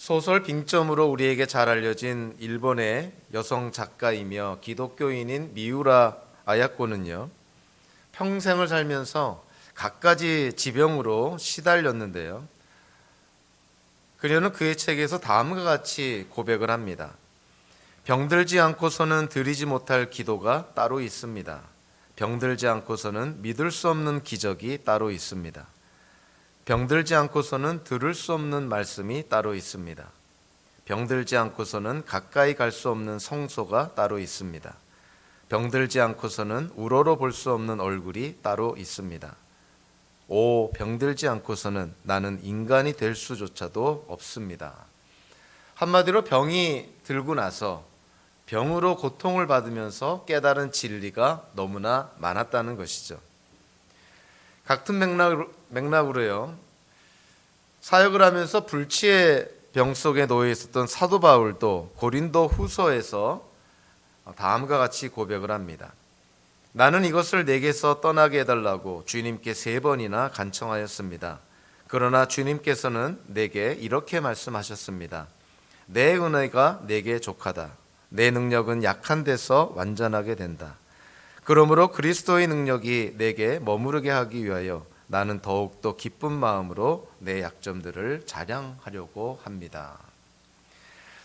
소설 빙점으로 우리에게 잘 알려진 일본의 여성 작가이며 기독교인인 미우라 아야코는요, 평생을 살면서 갖가지 지병으로 시달렸는데요. 그녀는 그의 책에서 다음과 같이 고백을 합니다. 병들지 않고서는 드리지 못할 기도가 따로 있습니다. 병들지 않고서는 믿을 수 없는 기적이 따로 있습니다. 병들지 않고서는 들을 수 없는 말씀이 따로 있습니다. 병들지 않고서는 가까이 갈 수 없는 성소가 따로 있습니다. 병들지 않고서는 우러러 볼 수 없는 얼굴이 따로 있습니다. 오, 병들지 않고서는 나는 인간이 될 수조차도 없습니다. 한마디로 병이 들고 나서 병으로 고통을 받으면서 깨달은 진리가 너무나 많았다는 것이죠. 같은 맥락으로요, 사역을 하면서 불치의 병 속에 놓여 있었던 사도 바울도 고린도 후서에서 다음과 같이 고백을 합니다. 나는 이것을 내게서 떠나게 해달라고 주님께 3번이나 간청하였습니다. 그러나 주님께서는 내게 이렇게 말씀하셨습니다. 내 은혜가 내게 족하다. 내 능력은 약한 데서 완전하게 된다. 그러므로 그리스도의 능력이 내게 머무르게 하기 위하여 나는 더욱더 기쁜 마음으로 내 약점들을 자랑하려고 합니다.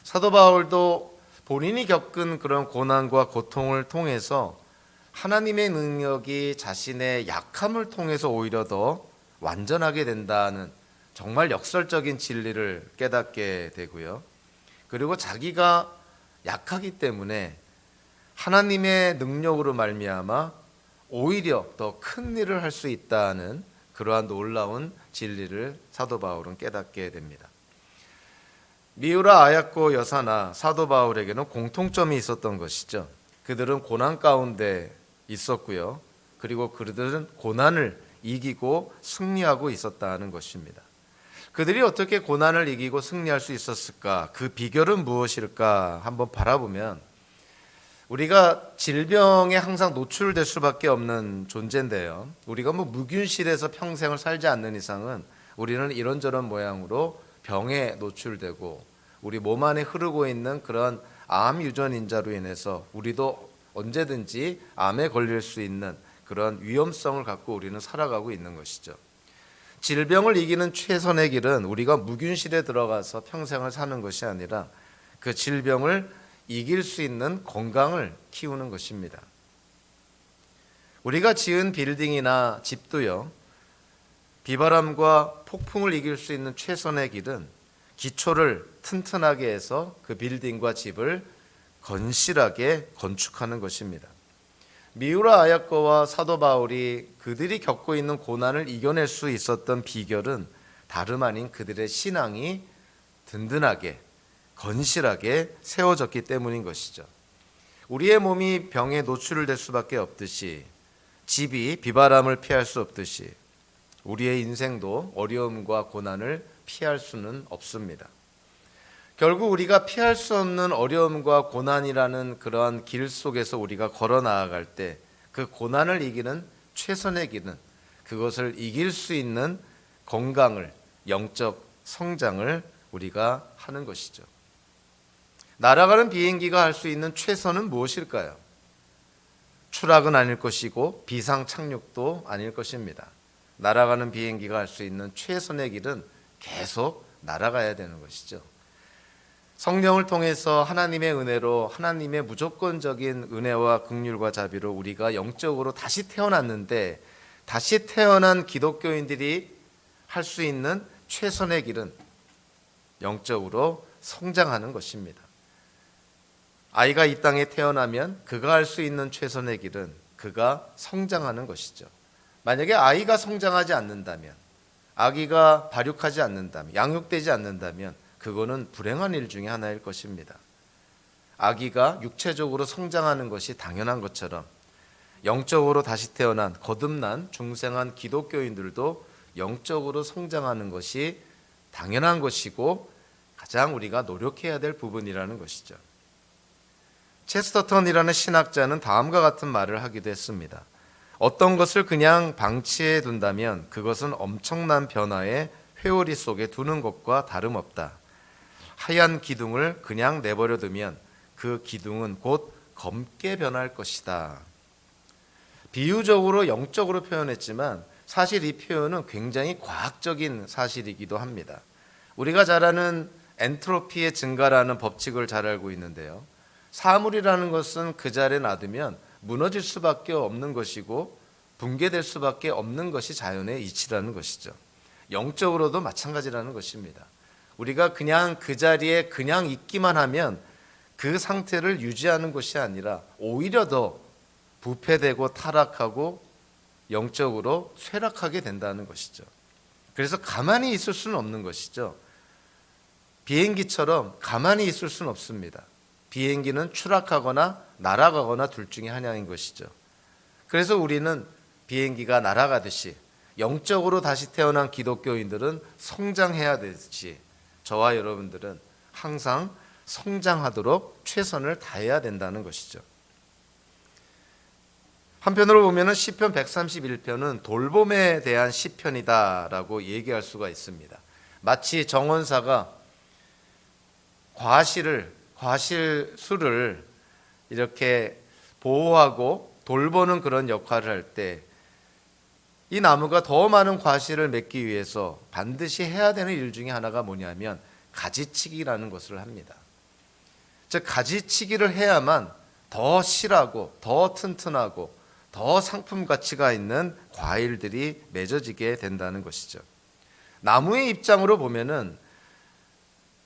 사도 바울도 본인이 겪은 그런 고난과 고통을 통해서 하나님의 능력이 자신의 약함을 통해서 오히려 더 완전하게 된다는 정말 역설적인 진리를 깨닫게 되고요. 그리고 자기가 약하기 때문에 하나님의 능력으로 말미암아 오히려 더 큰 일을 할 수 있다는 그러한 놀라운 진리를 사도 바울은 깨닫게 됩니다. 미우라 아야코 여사나 사도 바울에게는 공통점이 있었던 것이죠. 그들은 고난 가운데 있었고요. 그리고 그들은 고난을 이기고 승리하고 있었다는 것입니다. 그들이 어떻게 고난을 이기고 승리할 수 있었을까? 그 비결은 무엇일까? 한번 바라보면 우리가 질병에 항상 노출될 수밖에 없는 존재인데요. 우리가 무균실에서 평생을 살지 않는 이상은 우리는 이런저런 모양으로 병에 노출되고 우리 몸 안에 흐르고 있는 그런 암 유전인자로 인해서 우리도 언제든지 암에 걸릴 수 있는 그런 위험성을 갖고 우리는 살아가고 있는 것이죠. 질병을 이기는 최선의 길은 우리가 무균실에 들어가서 평생을 사는 것이 아니라 그 질병을 이길 수 있는 건강을 키우는 것입니다. 우리가 지은 빌딩이나 집도요, 비바람과 폭풍을 이길 수 있는 최선의 길은 기초를 튼튼하게 해서 그 빌딩과 집을 건실하게 건축하는 것입니다. 미우라 아야코와 사도 바울이 그들이 겪고 있는 고난을 이겨낼 수 있었던 비결은 다름 아닌 그들의 신앙이 든든하게 건실하게 세워졌기 때문인 것이죠. 우리의 몸이 병에 노출될 수밖에 없듯이 집이 비바람을 피할 수 없듯이 우리의 인생도 어려움과 고난을 피할 수는 없습니다. 결국 우리가 피할 수 없는 어려움과 고난이라는 그러한 길 속에서 우리가 걸어 나아갈 때 그 고난을 이기는 최선의 길은 그것을 이길 수 있는 건강을, 영적 성장을 우리가 하는 것이죠. 날아가는 비행기가 할 수 있는 최선은 무엇일까요? 추락은 아닐 것이고 비상 착륙도 아닐 것입니다. 날아가는 비행기가 할 수 있는 최선의 길은 계속 날아가야 되는 것이죠. 성령을 통해서 하나님의 은혜로 하나님의 무조건적인 은혜와 긍휼과 자비로 우리가 영적으로 다시 태어났는데 다시 태어난 기독교인들이 할 수 있는 최선의 길은 영적으로 성장하는 것입니다. 아이가 이 땅에 태어나면 그가 할 수 있는 최선의 길은 그가 성장하는 것이죠. 만약에 아이가 성장하지 않는다면, 아기가 발육하지 않는다면, 양육되지 않는다면 그거는 불행한 일 중에 하나일 것입니다. 아기가 육체적으로 성장하는 것이 당연한 것처럼 영적으로 다시 태어난 거듭난 중생한 기독교인들도 영적으로 성장하는 것이 당연한 것이고 가장 우리가 노력해야 될 부분이라는 것이죠. 체스터턴이라는 신학자는 다음과 같은 말을 하기도 했습니다. 어떤 것을 그냥 방치해 둔다면 그것은 엄청난 변화의 회오리 속에 두는 것과 다름없다. 하얀 기둥을 그냥 내버려 두면 그 기둥은 곧 검게 변할 것이다. 비유적으로 영적으로 표현했지만 사실 이 표현은 굉장히 과학적인 사실이기도 합니다. 우리가 잘 아는 엔트로피의 증가라는 법칙을 잘 알고 있는데요. 사물이라는 것은 그 자리에 놔두면 무너질 수밖에 없는 것이고 붕괴될 수밖에 없는 것이 자연의 이치라는 것이죠. 영적으로도 마찬가지라는 것입니다. 우리가 그냥 그 자리에 그냥 있기만 하면 그 상태를 유지하는 것이 아니라 오히려 더 부패되고 타락하고 영적으로 쇠락하게 된다는 것이죠. 그래서 가만히 있을 수는 없는 것이죠. 비행기처럼 가만히 있을 수는 없습니다. 비행기는 추락하거나 날아가거나 둘 중에 하나인 것이죠. 그래서 우리는 비행기가 날아가듯이 영적으로 다시 태어난 기독교인들은 성장해야 되듯이 저와 여러분들은 항상 성장하도록 최선을 다해야 된다는 것이죠. 한편으로 보면 시편 131편은 돌봄에 대한 시편이다라고 얘기할 수가 있습니다. 마치 정원사가 과실수를 이렇게 보호하고 돌보는 그런 역할을 할 때 이 나무가 더 많은 과실을 맺기 위해서 반드시 해야 되는 일 중에 하나가 뭐냐면 가지치기라는 것을 합니다. 즉 가지치기를 해야만 더 실하고 더 튼튼하고 더 상품 가치가 있는 과일들이 맺어지게 된다는 것이죠. 나무의 입장으로 보면은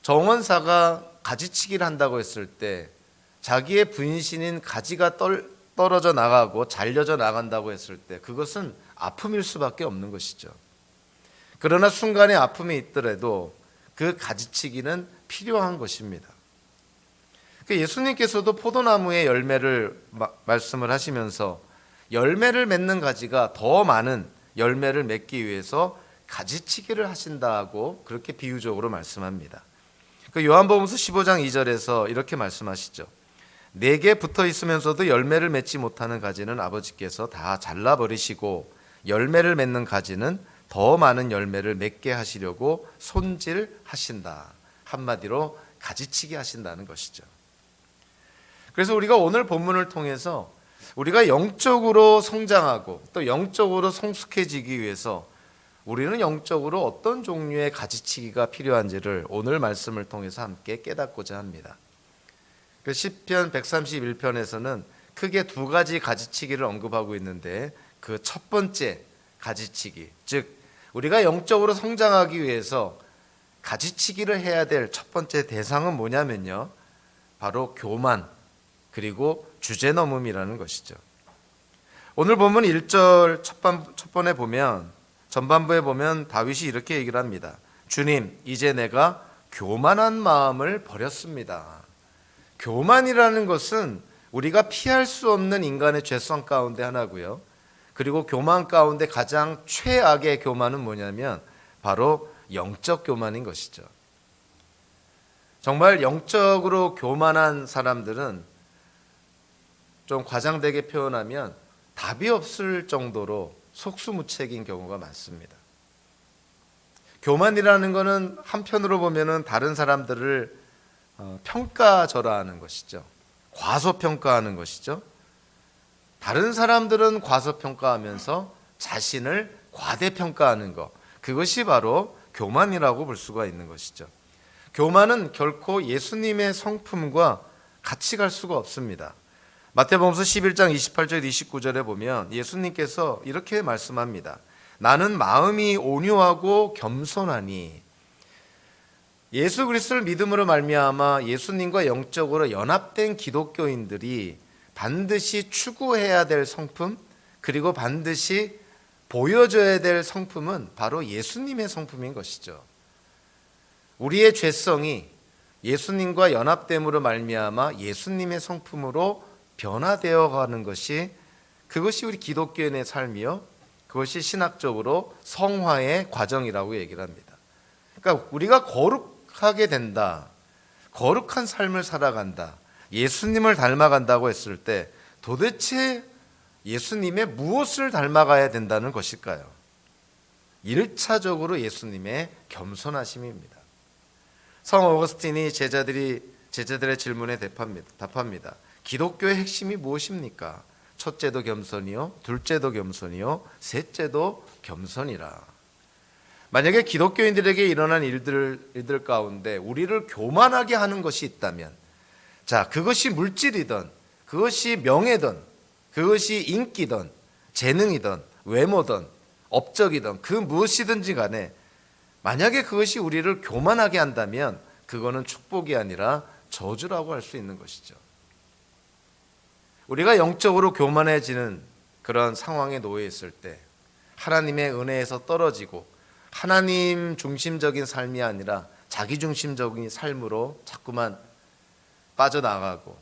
정원사가 가지치기를 한다고 했을 때 자기의 분신인 가지가 떨어져 나가고 잘려져 나간다고 했을 때 그것은 아픔일 수밖에 없는 것이죠. 그러나 순간의 아픔이 있더라도 그 가지치기는 필요한 것입니다. 예수님께서도 포도나무의 열매를 말씀을 하시면서 열매를 맺는 가지가 더 많은 열매를 맺기 위해서 가지치기를 하신다고 그렇게 비유적으로 말씀합니다. 요한복음서 15장 2절에서 이렇게 말씀하시죠. 내게 붙어 있으면서도 열매를 맺지 못하는 가지는 아버지께서 다 잘라버리시고 열매를 맺는 가지는 더 많은 열매를 맺게 하시려고 손질하신다. 한마디로 가지치기 하신다는 것이죠. 그래서 우리가 오늘 본문을 통해서 우리가 영적으로 성장하고 또 영적으로 성숙해지기 위해서 우리는 영적으로 어떤 종류의 가지치기가 필요한지를 오늘 말씀을 통해서 함께 깨닫고자 합니다. 시편 131편에서는 크게 두 가지 가지치기를 언급하고 있는데 그 첫 번째 가지치기, 즉 우리가 영적으로 성장하기 위해서 가지치기를 해야 될 첫 번째 대상은 뭐냐면요, 바로 교만 그리고 주제넘음이라는 것이죠. 오늘 보면 1절 첫 번에 보면 전반부에 보면 다윗이 이렇게 얘기를 합니다. 주님, 이제 내가 교만한 마음을 버렸습니다. 교만이라는 것은 우리가 피할 수 없는 인간의 죄성 가운데 하나고요. 그리고 교만 가운데 가장 최악의 교만은 뭐냐면 바로 영적 교만인 것이죠. 정말 영적으로 교만한 사람들은 좀 과장되게 표현하면 답이 없을 정도로 속수무책인 경우가 많습니다. 교만이라는 것은 한편으로 보면은 다른 사람들을 평가절하하는 것이죠. 과소평가하는 것이죠. 다른 사람들은 과소평가하면서 자신을 과대평가하는 것, 그것이 바로 교만이라고 볼 수가 있는 것이죠. 교만은 결코 예수님의 성품과 같이 갈 수가 없습니다. 마태복음서 11장 28절 29절에 보면 예수님께서 이렇게 말씀합니다. 나는 마음이 온유하고 겸손하니. 예수 그리스도를 믿음으로 말미암아 예수님과 영적으로 연합된 기독교인들이 반드시 추구해야 될 성품, 그리고 반드시 보여줘야 될 성품은 바로 예수님의 성품인 것이죠. 우리의 죄성이 예수님과 연합됨으로 말미암아 예수님의 성품으로 변화되어 가는 것이, 그것이 우리 기독교인의 삶이요, 그것이 신학적으로 성화의 과정이라고 얘기를 합니다. 그러니까 우리가 거룩하게 된다, 거룩한 삶을 살아간다, 예수님을 닮아간다고 했을 때 도대체 예수님의 무엇을 닮아가야 된다는 것일까요? 1차적으로 예수님의 겸손하심입니다. 성 어거스틴이 제자들의 질문에 답합니다. 기독교의 핵심이 무엇입니까? 첫째도 겸손이요, 둘째도 겸손이요, 셋째도 겸손이라. 만약에 기독교인들에게 일어난 일들 가운데 우리를 교만하게 하는 것이 있다면, 자, 그것이 물질이든, 그것이 명예든, 그것이 인기든, 재능이든, 외모든, 업적이든, 그 무엇이든지 간에 만약에 그것이 우리를 교만하게 한다면 그거는 축복이 아니라 저주라고 할 수 있는 것이죠. 우리가 영적으로 교만해지는 그런 상황에 놓여 있을 때 하나님의 은혜에서 떨어지고 하나님 중심적인 삶이 아니라 자기 중심적인 삶으로 자꾸만 빠져나가고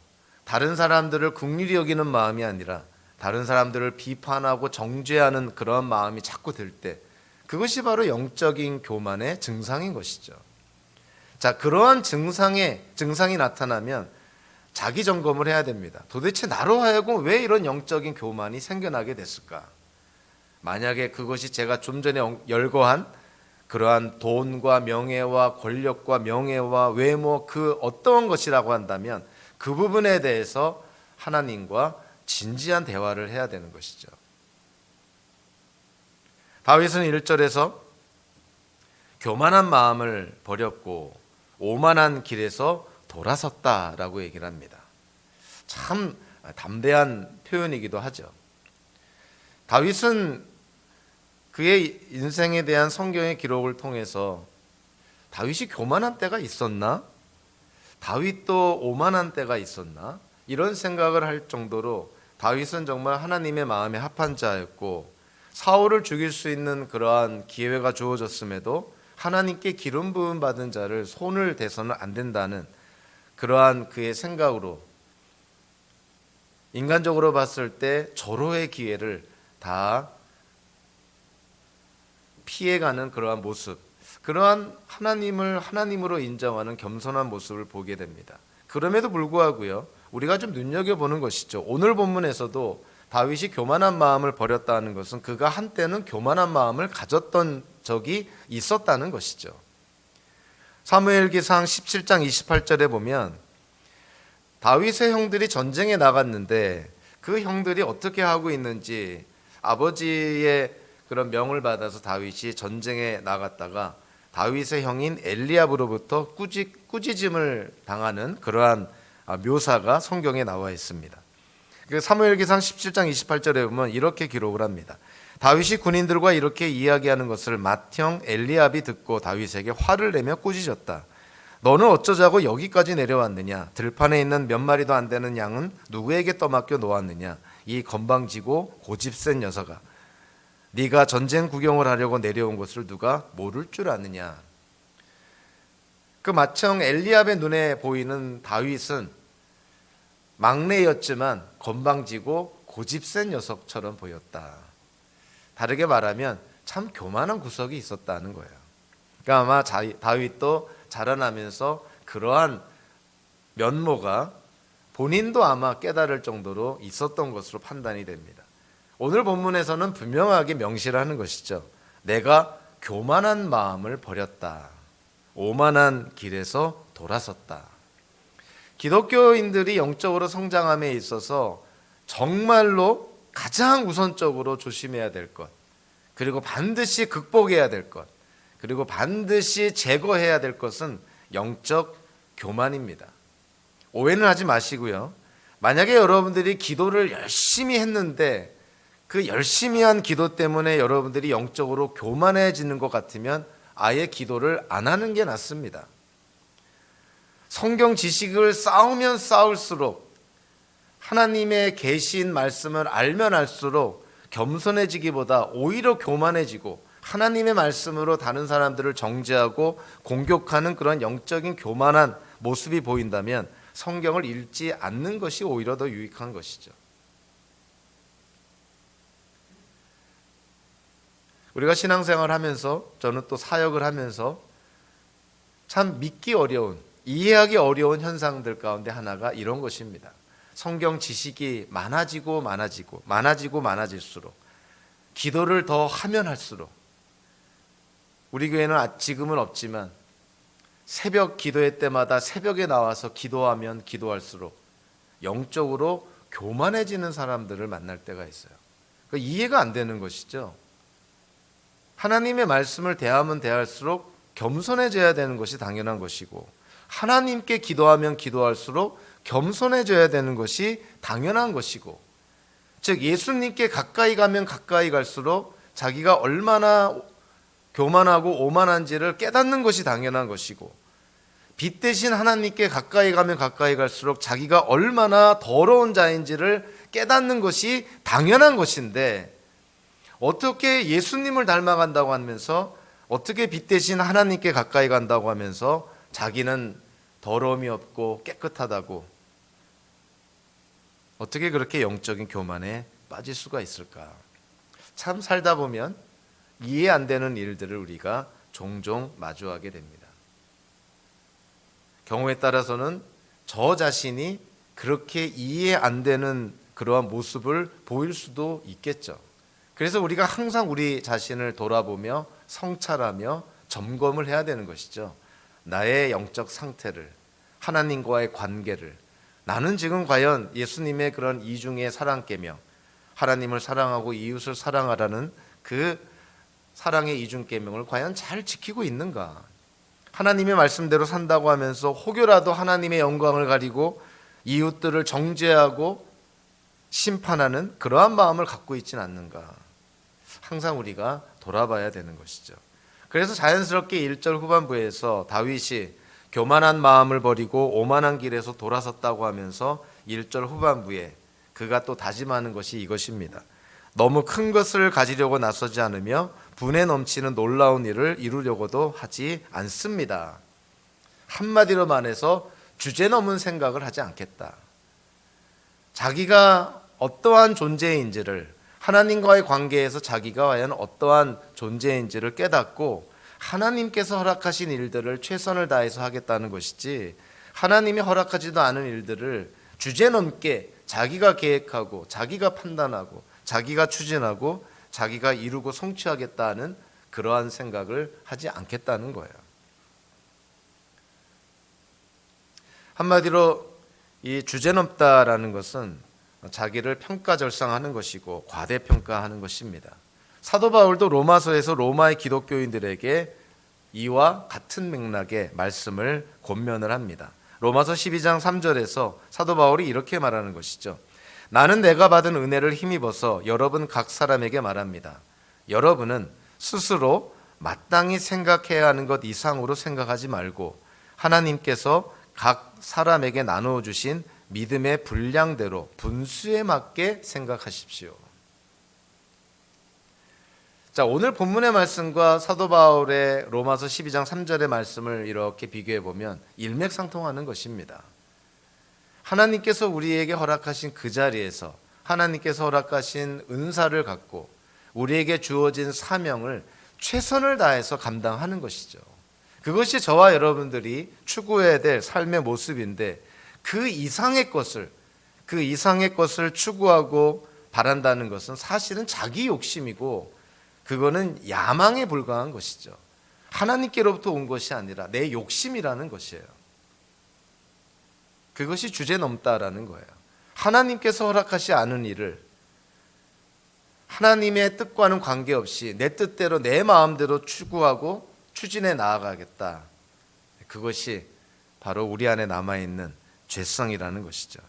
다른 사람들을 긍휼히 여기는 마음이 아니라 다른 사람들을 비판하고 정죄하는 그런 마음이 자꾸 들 때 그것이 바로 영적인 교만의 증상인 것이죠. 자, 그러한 증상이 나타나면 자기 점검을 해야 됩니다. 도대체 나로 하여금 왜 이런 영적인 교만이 생겨나게 됐을까? 만약에 그것이 제가 좀 전에 열거한 그러한 돈과 명예와 권력과 명예와 외모 그 어떤 것이라고 한다면 그 부분에 대해서 하나님과 진지한 대화를 해야 되는 것이죠. 다윗은 1절에서 교만한 마음을 버렸고 오만한 길에서 돌아섰다라고 얘기를 합니다. 참 담대한 표현이기도 하죠. 다윗은 그의 인생에 대한 성경의 기록을 통해서 다윗이 교만한 때가 있었나? 다윗도 오만한 때가 있었나? 이런 생각을 할 정도로 다윗은 정말 하나님의 마음에 합한 자였고 사울을 죽일 수 있는 그러한 기회가 주어졌음에도 하나님께 기름 부음 받은 자를 손을 대서는 안 된다는 그러한 그의 생각으로 인간적으로 봤을 때 절호의 기회를 다 피해가는 그러한 모습, 그러한 하나님을 하나님으로 인정하는 겸손한 모습을 보게 됩니다. 그럼에도 불구하고요, 우리가 좀 눈여겨보는 것이죠. 오늘 본문에서도 다윗이 교만한 마음을 버렸다는 것은 그가 한때는 교만한 마음을 가졌던 적이 있었다는 것이죠. 사무엘기상 17장 28절에 보면 다윗의 형들이 전쟁에 나갔는데 그 형들이 어떻게 하고 있는지 아버지의 그런 명을 받아서 다윗이 전쟁에 나갔다가 다윗의 형인 엘리압으로부터 꾸짖음을 당하는 그러한 묘사가 성경에 나와 있습니다. 사무엘기상 17장 28절에 보면 이렇게 기록을 합니다. 다윗이 군인들과 이렇게 이야기하는 것을 맏형 엘리압이 듣고 다윗에게 화를 내며 꾸짖었다. 너는 어쩌자고 여기까지 내려왔느냐? 들판에 있는 몇 마리도 안 되는 양은 누구에게 떠맡겨 놓았느냐? 이 건방지고 고집센 녀석아, 네가 전쟁 구경을 하려고 내려온 것을 누가 모를 줄 아느냐? 그 맏형 엘리압의 눈에 보이는 다윗은 막내였지만 건방지고 고집센 녀석처럼 보였다. 다르게 말하면 참 교만한 구석이 있었다는 거예요. 그러니까 아마 다윗도 자라나면서 그러한 면모가 본인도 아마 깨달을 정도로 있었던 것으로 판단이 됩니다. 오늘 본문에서는 분명하게 명시를 하는 것이죠. 내가 교만한 마음을 버렸다. 오만한 길에서 돌아섰다. 기독교인들이 영적으로 성장함에 있어서 정말로 가장 우선적으로 조심해야 될 것, 그리고 반드시 극복해야 될 것, 그리고 반드시 제거해야 될 것은 영적 교만입니다. 오해는 하지 마시고요. 만약에 여러분들이 기도를 열심히 했는데 그 열심히 한 기도 때문에 여러분들이 영적으로 교만해지는 것 같으면 아예 기도를 안 하는 게 낫습니다. 성경 지식을 쌓으면 쌓을수록 하나님의 계신 말씀을 알면 알수록 겸손해지기보다 오히려 교만해지고 하나님의 말씀으로 다른 사람들을 정죄하고 공격하는 그런 영적인 교만한 모습이 보인다면 성경을 읽지 않는 것이 오히려 더 유익한 것이죠. 우리가 신앙생활을 하면서, 저는 또 사역을 하면서 참 믿기 어려운, 이해하기 어려운 현상들 가운데 하나가 이런 것입니다. 성경 지식이 많아질수록 기도를 더 하면 할수록 우리 교회는 지금은 없지만 새벽 기도회 때마다 새벽에 나와서 기도하면 기도할수록 영적으로 교만해지는 사람들을 만날 때가 있어요. 이해가 안 되는 것이죠. 하나님의 말씀을 대하면 대할수록 겸손해져야 되는 것이 당연한 것이고, 하나님께 기도하면 기도할수록 겸손해져야 되는 것이 당연한 것이고, 즉 예수님께 가까이 가면 가까이 갈수록 자기가 얼마나 교만하고 오만한지를 깨닫는 것이 당연한 것이고, 빛 대신 하나님께 가까이 가면 가까이 갈수록 자기가 얼마나 더러운 자인지를 깨닫는 것이 당연한 것인데, 어떻게 예수님을 닮아간다고 하면서, 어떻게 빛 대신 하나님께 가까이 간다고 하면서 자기는 더러움이 없고 깨끗하다고, 어떻게 그렇게 영적인 교만에 빠질 수가 있을까? 참 살다 보면 이해 안 되는 일들을 우리가 종종 마주하게 됩니다. 경우에 따라서는 저 자신이 그렇게 이해 안 되는 그러한 모습을 보일 수도 있겠죠. 그래서 우리가 항상 우리 자신을 돌아보며 성찰하며 점검을 해야 되는 것이죠. 나의 영적 상태를, 하나님과의 관계를, 나는 지금 과연 예수님의 그런 이중의 사랑계명, 하나님을 사랑하고 이웃을 사랑하라는 그 사랑의 이중계명을 과연 잘 지키고 있는가? 하나님의 말씀대로 산다고 하면서 혹여라도 하나님의 영광을 가리고 이웃들을 정죄하고 심판하는 그러한 마음을 갖고 있지는 않는가? 항상 우리가 돌아봐야 되는 것이죠. 그래서 자연스럽게 1절 후반부에서 다윗이 교만한 마음을 버리고 오만한 길에서 돌아섰다고 하면서 1절 후반부에 그가 또 다짐하는 것이 이것입니다. 너무 큰 것을 가지려고 나서지 않으며 분에 넘치는 놀라운 일을 이루려고도 하지 않습니다. 한마디로 말해서 주제 넘은 생각을 하지 않겠다. 자기가 어떠한 존재인지를, 하나님과의 관계에서 자기가 과연 어떠한 존재인지를 깨닫고 하나님께서 허락하신 일들을 최선을 다해서 하겠다는 것이지, 하나님이 허락하지도 않은 일들을 주제넘게 자기가 계획하고 자기가 판단하고 자기가 추진하고 자기가 이루고 성취하겠다는 그러한 생각을 하지 않겠다는 거예요. 한마디로 이 주제넘다라는 것은 자기를 평가절상하는 것이고 과대평가하는 것입니다. 사도 바울도 로마서에서 로마의 기독교인들에게 이와 같은 맥락의 말씀을 권면을 합니다. 로마서 12장 3절에서 사도 바울이 이렇게 말하는 것이죠. 나는 내가 받은 은혜를 힘입어서 여러분 각 사람에게 말합니다. 여러분은 스스로 마땅히 생각해야 하는 것 이상으로 생각하지 말고 하나님께서 각 사람에게 나누어 주신 믿음의 분량대로 분수에 맞게 생각하십시오. 자, 오늘 본문의 말씀과 사도 바울의 로마서 12장 3절의 말씀을 이렇게 비교해 보면 일맥상통하는 것입니다. 하나님께서 우리에게 허락하신 그 자리에서 하나님께서 허락하신 은사를 갖고 우리에게 주어진 사명을 최선을 다해서 감당하는 것이죠. 그것이 저와 여러분들이 추구해야 될 삶의 모습인데, 그 이상의 것을 추구하고 바란다는 것은 사실은 자기 욕심이고 그거는 야망에 불과한 것이죠. 하나님께로부터 온 것이 아니라 내 욕심이라는 것이에요. 그것이 주제 넘다라는 거예요. 하나님께서 허락하지 않은 일을 하나님의 뜻과는 관계없이 내 뜻대로 내 마음대로 추구하고 추진해 나아가겠다. 그것이 바로 우리 안에 남아있는 죄성이라는 것이죠.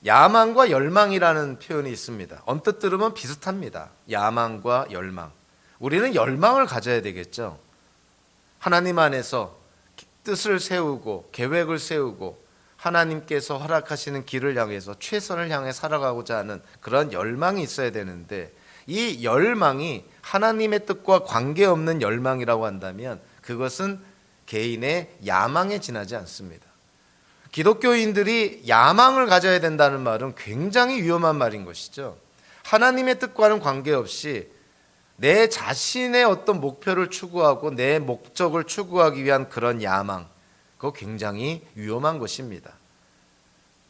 야망과 열망이라는 표현이 있습니다. 언뜻 들으면 비슷합니다. 야망과 열망. 우리는 열망을 가져야 되겠죠. 하나님 안에서 뜻을 세우고 계획을 세우고 하나님께서 허락하시는 길을 향해서 최선을 향해 살아가고자 하는 그런 열망이 있어야 되는데, 이 열망이 하나님의 뜻과 관계없는 열망이라고 한다면 그것은 개인의 야망에 지나지 않습니다. 기독교인들이 야망을 가져야 된다는 말은 굉장히 위험한 말인 것이죠. 하나님의 뜻과는 관계없이 내 자신의 어떤 목표를 추구하고 내 목적을 추구하기 위한 그런 야망, 그거 굉장히 위험한 것입니다.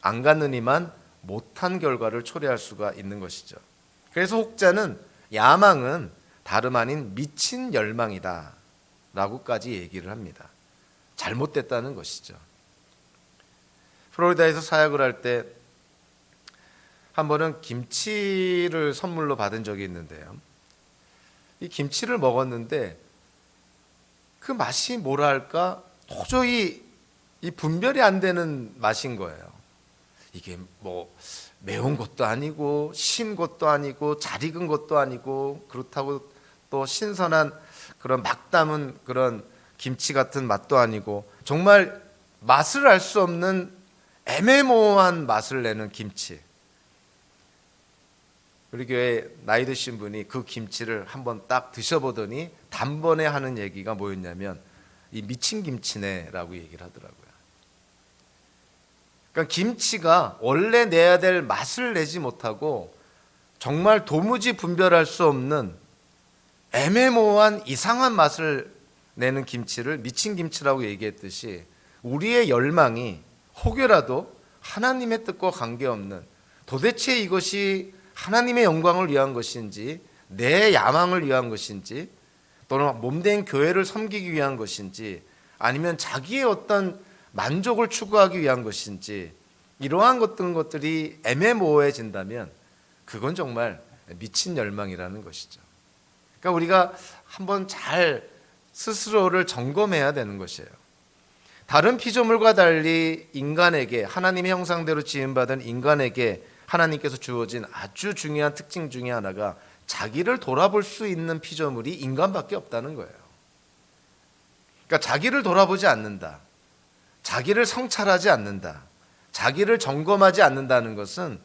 안 갖느니만 못한 결과를 초래할 수가 있는 것이죠. 그래서 혹자는 야망은 다름 아닌 미친 열망이다 라고까지 얘기를 합니다. 잘못됐다는 것이죠. 플로리다에서 사역을 할 때 한 번은 김치를 선물로 받은 적이 있는데요. 이 김치를 먹었는데 그 맛이 뭐랄까 도저히 이 분별이 안 되는 맛인 거예요. 이게 뭐 매운 것도 아니고 신 것도 아니고 잘 익은 것도 아니고 그렇다고 또 신선한 그런 막 담은 그런 김치 같은 맛도 아니고 정말 맛을 알 수 없는 애매모호한 맛을 내는 김치. 우리 교회 나이 드신 분이 그 김치를 한번 딱 드셔보더니 단번에 하는 얘기가 뭐였냐면 이 미친 김치네라고 얘기를 하더라고요. 그러니까 김치가 원래 내야 될 맛을 내지 못하고 정말 도무지 분별할 수 없는 애매모호한 이상한 맛을 내는 김치를 미친 김치라고 얘기했듯이 우리의 열망이 혹여라도 하나님의 뜻과 관계없는 도대체 이것이 하나님의 영광을 위한 것인지 내 야망을 위한 것인지 또는 몸된 교회를 섬기기 위한 것인지 아니면 자기의 어떤 만족을 추구하기 위한 것인지 이러한 것들이 애매모호해진다면 그건 정말 미친 열망이라는 것이죠. 그러니까 우리가 한번 잘 스스로를 점검해야 되는 것이에요. 다른 피조물과 달리 인간에게 하나님의 형상대로 지음받은 인간에게 하나님께서 주어진 아주 중요한 특징 중에 하나가 자기를 돌아볼 수 있는 피조물이 인간밖에 없다는 거예요. 그러니까 자기를 돌아보지 않는다. 자기를 성찰하지 않는다. 자기를 점검하지 않는다는 것은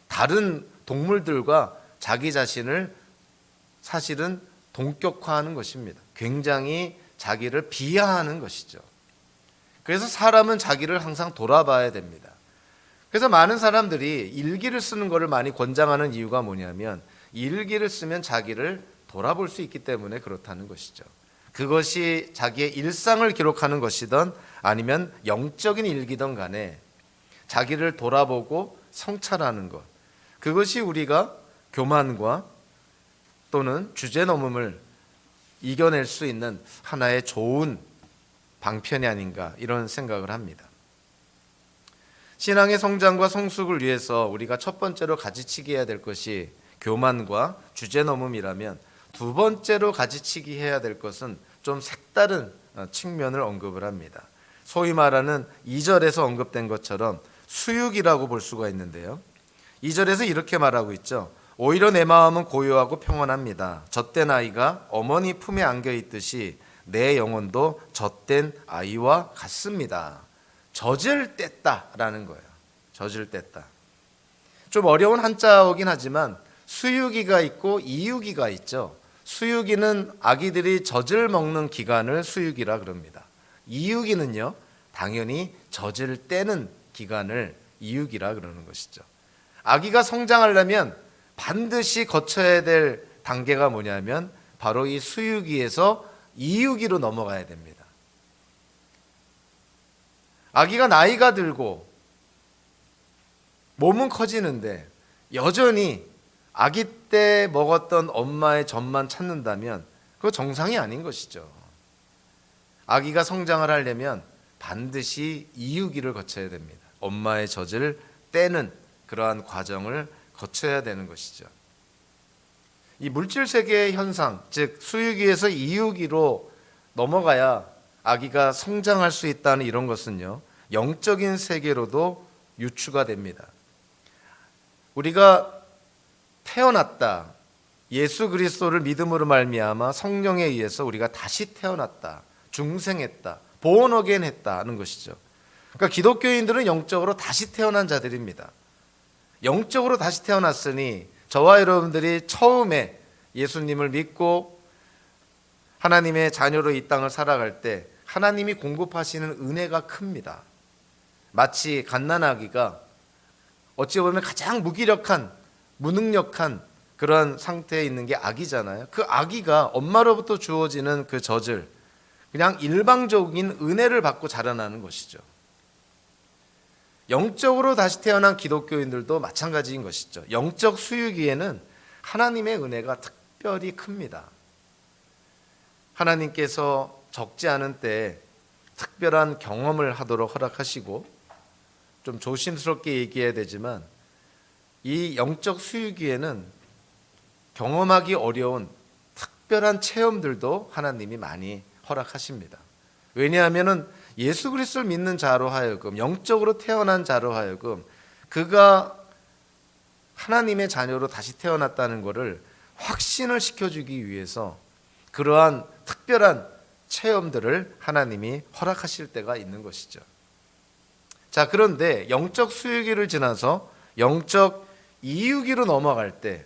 다른 동물들과 자기 자신을 사실은 동격화하는 것입니다. 굉장히 자기를 비하하는 것이죠. 그래서 사람은 자기를 항상 돌아봐야 됩니다. 그래서 많은 사람들이 일기를 쓰는 것을 많이 권장하는 이유가 뭐냐면 일기를 쓰면 자기를 돌아볼 수 있기 때문에 그렇다는 것이죠. 그것이 자기의 일상을 기록하는 것이든 아니면 영적인 일기든 간에 자기를 돌아보고 성찰하는 것, 그것이 우리가 교만과 또는 주제넘음을 이겨낼 수 있는 하나의 좋은 방편이 아닌가 이런 생각을 합니다. 신앙의 성장과 성숙을 위해서 우리가 첫 번째로 가지치기 해야 될 것이 교만과 주제넘음이라면 두 번째로 가지치기 해야 될 것은 좀 색다른 측면을 언급을 합니다. 소위 말하는 2절에서 언급된 것처럼 수육이라고 볼 수가 있는데요. 2절에서 이렇게 말하고 있죠. 오히려 내 마음은 고요하고 평온합니다. 젖된 아이가 어머니 품에 안겨 있듯이 내 영혼도 젖된 아이와 같습니다. 젖을 뗐다라는 거예요. 젖을 뗐다. 좀 어려운 한자어긴 하지만 수유기가 있고 이유기가 있죠. 수유기는 아기들이 젖을 먹는 기간을 수유기라 그럽니다. 이유기는요, 당연히 젖을 떼는 기간을 이유기라 그러는 것이죠. 아기가 성장하려면 반드시 거쳐야 될 단계가 뭐냐면 바로 이 수유기에서 이유기로 넘어가야 됩니다. 아기가 나이가 들고 몸은 커지는데 여전히 아기 때 먹었던 엄마의 젖만 찾는다면 그거 정상이 아닌 것이죠. 아기가 성장을 하려면 반드시 이유기를 거쳐야 됩니다. 엄마의 젖을 떼는 그러한 과정을 거쳐야 되는 것이죠. 이 물질 세계의 현상, 즉 수유기에서 이유기로 넘어가야 아기가 성장할 수 있다는 이런 것은요, 영적인 세계로도 유추가 됩니다. 우리가 태어났다, 예수 그리스도를 믿음으로 말미암아 성령에 의해서 우리가 다시 태어났다, 중생했다, born again 했다는 것이죠. 그러니까 기독교인들은 영적으로 다시 태어난 자들입니다. 영적으로 다시 태어났으니 저와 여러분들이 처음에 예수님을 믿고 하나님의 자녀로 이 땅을 살아갈 때 하나님이 공급하시는 은혜가 큽니다. 마치 갓난아기가 어찌 보면 가장 무기력한, 무능력한 그런 상태에 있는 게 아기잖아요. 그 아기가 엄마로부터 주어지는 그 젖을 그냥 일방적인 은혜를 받고 자라나는 것이죠. 영적으로 다시 태어난 기독교인들도 마찬가지인 것이죠. 영적 수유기에는 하나님의 은혜가 특별히 큽니다. 하나님께서 적지 않은 때에 특별한 경험을 하도록 허락하시고, 좀 조심스럽게 얘기해야 되지만 이 영적 수유기에는 경험하기 어려운 특별한 체험들도 하나님이 많이 허락하십니다. 왜냐하면 예수 그리스도를 믿는 자로 하여금, 영적으로 태어난 자로 하여금 그가 하나님의 자녀로 다시 태어났다는 것을 확신을 시켜주기 위해서 그러한 특별한 체험들을 하나님이 허락하실 때가 있는 것이죠. 자, 그런데 영적 수유기를 지나서 영적 이유기로 넘어갈 때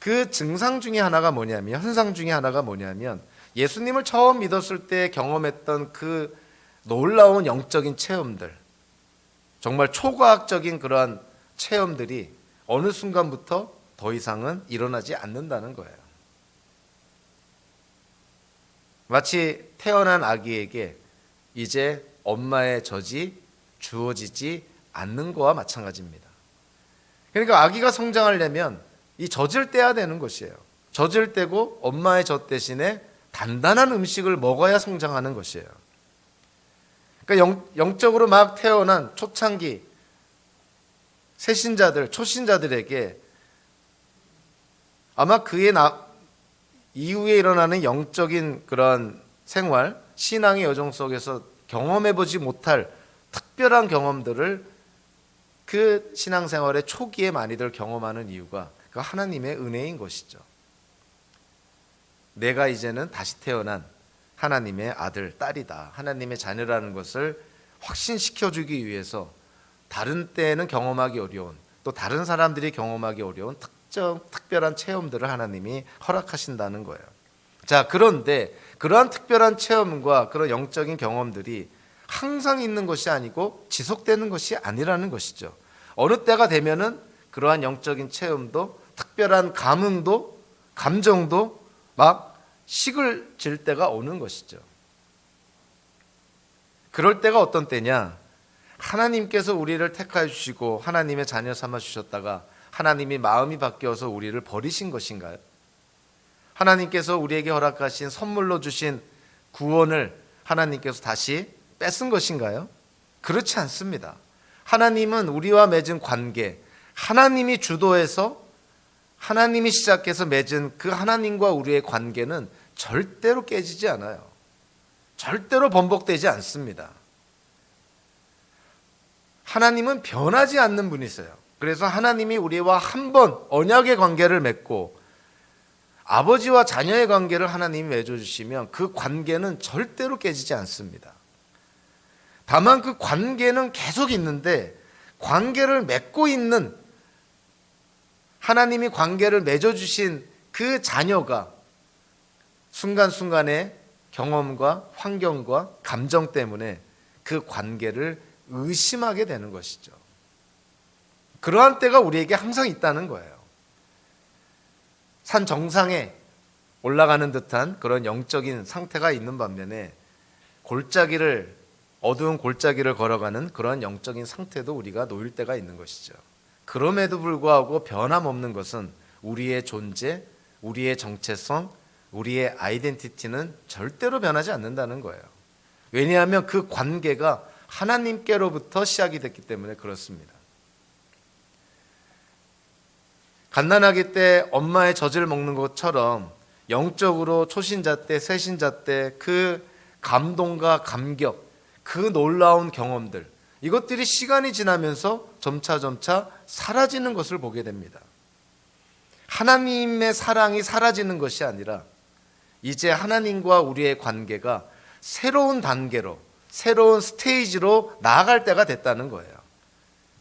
그 증상 중에 하나가 뭐냐면, 현상 중에 하나가 뭐냐면, 예수님을 처음 믿었을 때 경험했던 그 놀라운 영적인 체험들, 정말 초과학적인 그러한 체험들이 어느 순간부터 더 이상은 일어나지 않는다는 거예요. 마치 태어난 아기에게 이제 엄마의 젖이 주어지지 않는 거와 마찬가지입니다. 그러니까 아기가 성장하려면 이 젖을 떼야 되는 것이에요. 젖을 떼고 엄마의 젖 대신에 단단한 음식을 먹어야 성장하는 것이에요. 그러니까 영적으로 막 태어난 초창기 새신자들, 초신자들에게 아마 그의 이후에 일어나는 영적인 그런 생활, 신앙의 여정 속에서 경험해보지 못할 특별한 경험들을 그 신앙생활의 초기에 많이들 경험하는 이유가 그 하나님의 은혜인 것이죠. 내가 이제는 다시 태어난 하나님의 아들, 딸이다, 하나님의 자녀라는 것을 확신시켜주기 위해서 다른 때에는 경험하기 어려운, 또 다른 사람들이 경험하기 어려운 특별한 체험들을 하나님이 허락하신다는 거예요. 자, 그런데 그러한 특별한 체험과 그런 영적인 경험들이 항상 있는 것이 아니고 지속되는 것이 아니라는 것이죠. 어느 때가 되면은 그러한 영적인 체험도, 특별한 감흥도, 감정도 막 식을 질 때가 오는 것이죠. 그럴 때가 어떤 때냐? 하나님께서 우리를 택하여 주시고 하나님의 자녀 삼아 주셨다가 하나님이 마음이 바뀌어서 우리를 버리신 것인가요? 하나님께서 우리에게 허락하신 선물로 주신 구원을 하나님께서 다시 뺏은 것인가요? 그렇지 않습니다. 하나님은 우리와 맺은 관계, 하나님이 주도해서 하나님이 시작해서 맺은 그 하나님과 우리의 관계는 절대로 깨지지 않아요. 절대로 번복되지 않습니다. 하나님은 변하지 않는 분이세요. 그래서 하나님이 우리와 한 번 언약의 관계를 맺고 아버지와 자녀의 관계를 하나님이 맺어주시면 그 관계는 절대로 깨지지 않습니다. 다만 그 관계는 계속 있는데, 관계를 맺고 있는, 하나님이 관계를 맺어주신 그 자녀가 순간순간의 경험과 환경과 감정 때문에 그 관계를 의심하게 되는 것이죠. 그러한 때가 우리에게 항상 있다는 거예요. 산 정상에 올라가는 듯한 그런 영적인 상태가 있는 반면에 어두운 골짜기를 걸어가는 그런 영적인 상태도 우리가 놓일 때가 있는 것이죠. 그럼에도 불구하고 변함없는 것은 우리의 존재, 우리의 정체성, 우리의 아이덴티티는 절대로 변하지 않는다는 거예요. 왜냐하면 그 관계가 하나님께로부터 시작이 됐기 때문에 그렇습니다. 갓난아기 때 엄마의 젖을 먹는 것처럼 영적으로 초신자 때, 새신자 때 그 감동과 감격, 그 놀라운 경험들, 이것들이 시간이 지나면서 점차 사라지는 것을 보게 됩니다. 하나님의 사랑이 사라지는 것이 아니라 이제 하나님과 우리의 관계가 새로운 단계로, 새로운 스테이지로 나아갈 때가 됐다는 거예요.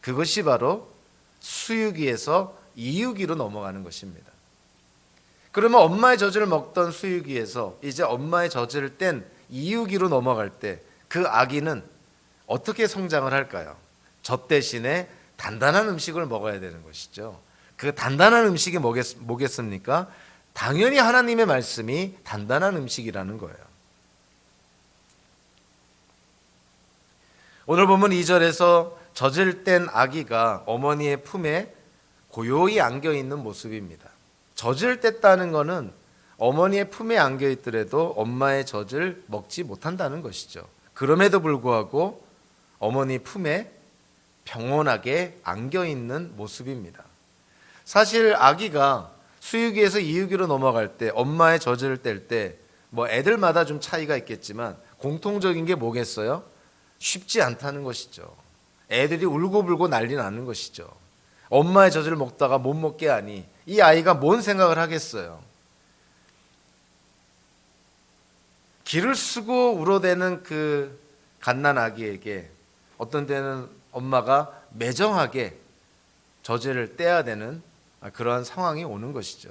그것이 바로 수유기에서 이유기로 넘어가는 것입니다. 그러면 엄마의 젖을 먹던 수유기에서 이제 엄마의 젖을 뗀 이유기로 넘어갈 때 그 아기는 어떻게 성장을 할까요? 젖 대신에 단단한 음식을 먹어야 되는 것이죠. 그 단단한 음식이 뭐겠습니까? 당연히 하나님의 말씀이 단단한 음식이라는 거예요. 오늘 보면 2절에서 젖을 뗀 아기가 어머니의 품에 고요히 안겨있는 모습입니다. 젖을 뗐다는 것은 어머니의 품에 안겨있더라도 엄마의 젖을 먹지 못한다는 것이죠. 그럼에도 불구하고 어머니 품에 평온하게 안겨 있는 모습입니다. 사실 아기가 수유기에서 이유기로 넘어갈 때, 엄마의 젖을 뗄 때 뭐 애들마다 좀 차이가 있겠지만 공통적인 게 뭐겠어요? 쉽지 않다는 것이죠. 애들이 울고불고 난리 나는 것이죠. 엄마의 젖을 먹다가 못 먹게 하니 이 아이가 뭔 생각을 하겠어요? 기를 쓰고 울어대는 그 갓난 아기에게 어떤 때는 엄마가 매정하게 젖을 떼야 되는 그러한 상황이 오는 것이죠.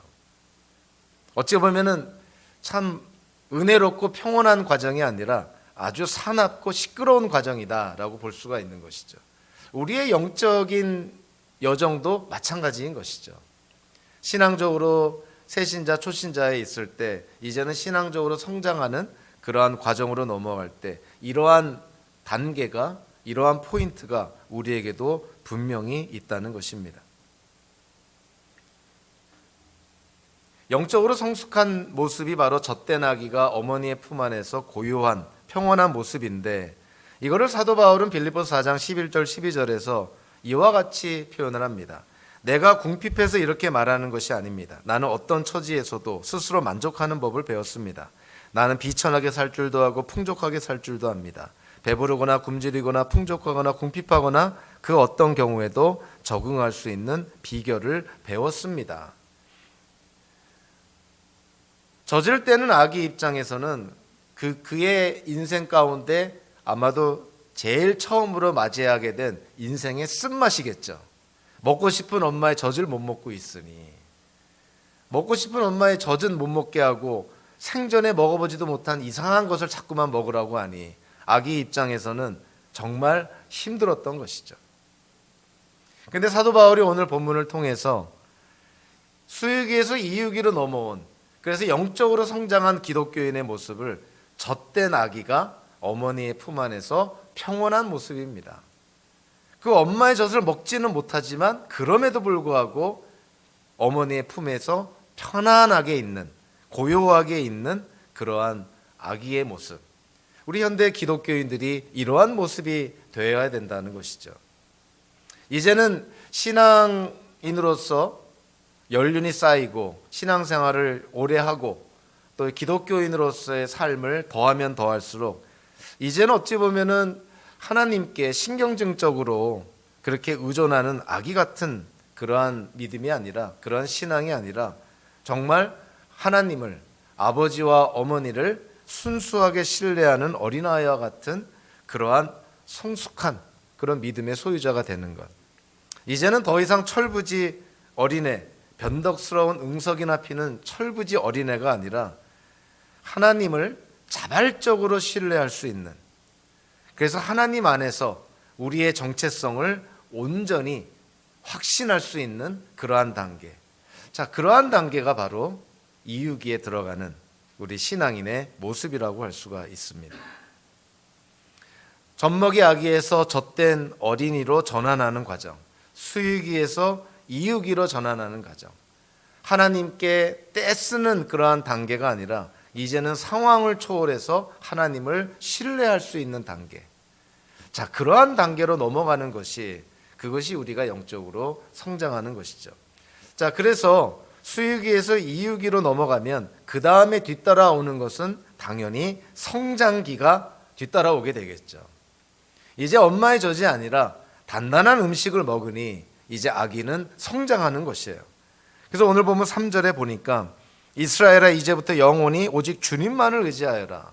어찌 보면은 참 은혜롭고 평온한 과정이 아니라 아주 사납고 시끄러운 과정이다라고 볼 수가 있는 것이죠. 우리의 영적인 여정도 마찬가지인 것이죠. 신앙적으로 새신자, 초신자에 있을 때 이제는 신앙적으로 성장하는 그러한 과정으로 넘어갈 때 이러한 단계가, 이러한 포인트가 우리에게도 분명히 있다는 것입니다. 영적으로 성숙한 모습이 바로 젖된 아기가 어머니의 품 안에서 고요한 평온한 모습인데, 이거를 사도 바울은 빌립보서 4장 11절 12절에서 이와 같이 표현을 합니다. 내가 궁핍해서 이렇게 말하는 것이 아닙니다. 나는 어떤 처지에서도 스스로 만족하는 법을 배웠습니다. 나는 비천하게 살 줄도 하고 풍족하게 살 줄도 합니다. 배부르거나 굶주리거나 풍족하거나 궁핍하거나 그 어떤 경우에도 적응할 수 있는 비결을 배웠습니다. 젖을 떼는 아기 입장에서는 그의 인생 가운데 아마도 제일 처음으로 맞이하게 된 인생의 쓴맛이겠죠. 먹고 싶은 엄마의 젖을 못 먹고 있으니, 먹고 싶은 엄마의 젖은 못 먹게 하고 생전에 먹어보지도 못한 이상한 것을 자꾸만 먹으라고 하니 아기 입장에서는 정말 힘들었던 것이죠. 그런데 사도 바울이 오늘 본문을 통해서 수유기에서 이유기로 넘어온, 그래서 영적으로 성장한 기독교인의 모습을 젖된 아기가 어머니의 품 안에서 평온한 모습입니다. 그 엄마의 젖을 먹지는 못하지만 그럼에도 불구하고 어머니의 품에서 편안하게 있는, 고요하게 있는 그러한 아기의 모습. 우리 현대 기독교인들이 이러한 모습이 되어야 된다는 것이죠. 이제는 신앙인으로서 연륜이 쌓이고 신앙생활을 오래 하고 또 기독교인으로서의 삶을 더하면 더할수록 이제는 어찌 보면은 하나님께 신경증적으로 그렇게 의존하는 아기 같은 그러한 믿음이 아니라, 그러한 신앙이 아니라 정말 하나님을, 아버지와 어머니를 순수하게 신뢰하는 어린아이와 같은 그러한 성숙한 그런 믿음의 소유자가 되는 것. 이제는 더 이상 철부지 어린애, 변덕스러운 응석이나 피는 철부지 어린애가 아니라 하나님을 자발적으로 신뢰할 수 있는, 그래서 하나님 안에서 우리의 정체성을 온전히 확신할 수 있는 그러한 단계. 자, 그러한 단계가 바로 이유기에 들어가는 우리 신앙인의 모습이라고 할 수가 있습니다. 젖먹이 아기에서 젖된 어린이로 전환하는 과정, 수유기에서 이유기로 전환하는 과정, 하나님께 떼쓰는 그러한 단계가 아니라 이제는 상황을 초월해서 하나님을 신뢰할 수 있는 단계. 자, 그러한 단계로 넘어가는 것이, 그것이 우리가 영적으로 성장하는 것이죠. 자, 그래서 수유기에서 이유기로 넘어가면 그 다음에 뒤따라오는 것은 당연히 성장기가 뒤따라오게 되겠죠. 이제 엄마의 젖이 아니라 단단한 음식을 먹으니 이제 아기는 성장하는 것이에요. 그래서 오늘 보면 3절에 보니까 이스라엘아 이제부터 영원히 오직 주님만을 의지하여라.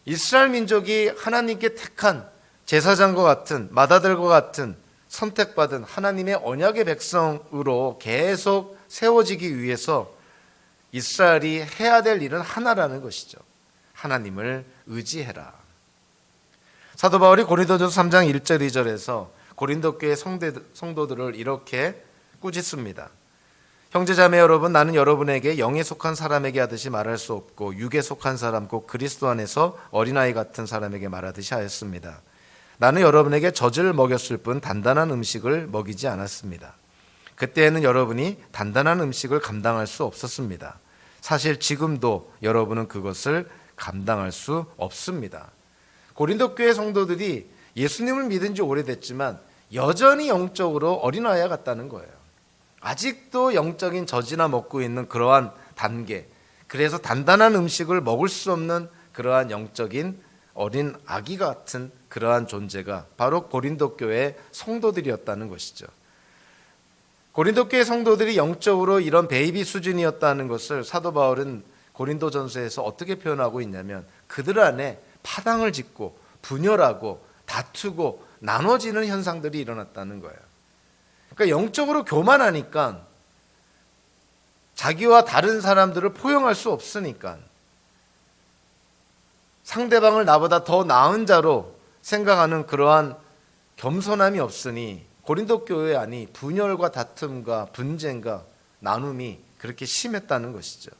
이스라엘 민족이 하나님께 택한 제사장과 같은, 맏아들과 같은 선택받은 하나님의 언약의 백성으로 계속 세워지기 위해서 이스라엘이 해야 될 일은 하나라는 것이죠. 하나님을 의지해라. 사도 바울이 고린도전서 3장 1절 2절에서 고린도 교회 성도들을 이렇게 꾸짖습니다. 형제자매 여러분, 나는 여러분에게 영에 속한 사람에게 하듯이 말할 수 없고 육에 속한 사람 곧 그리스도 안에서 어린아이 같은 사람에게 말하듯이 하였습니다. 나는 여러분에게 젖을 먹였을 뿐 단단한 음식을 먹이지 않았습니다. 그때에는 여러분이 단단한 음식을 감당할 수 없었습니다. 사실 지금도 여러분은 그것을 감당할 수 없습니다. 고린도 교회 성도들이 예수님을 믿은 지 오래됐지만 여전히 영적으로 어린아이 같다는 거예요. 아직도 영적인 젖이나 먹고 있는 그러한 단계, 그래서 단단한 음식을 먹을 수 없는 그러한 영적인 어린 아기 같은 그러한 존재가 바로 고린도 교회 성도들이었다는 것이죠. 고린도 교회 성도들이 영적으로 이런 베이비 수준이었다는 것을 사도 바울은 고린도전서에서 어떻게 표현하고 있냐면 그들 안에 파당을 짓고 분열하고 다투고 나눠지는 현상들이 일어났다는 거예요. 그러니까 영적으로 교만하니까 자기와 다른 사람들을 포용할 수 없으니까 상대방을 나보다 더 나은 자로 생각하는 그러한 겸손함이 없으니 고린도 교회 안이 분열과 다툼과 분쟁과 나눔이 그렇게 심했다는 것이죠.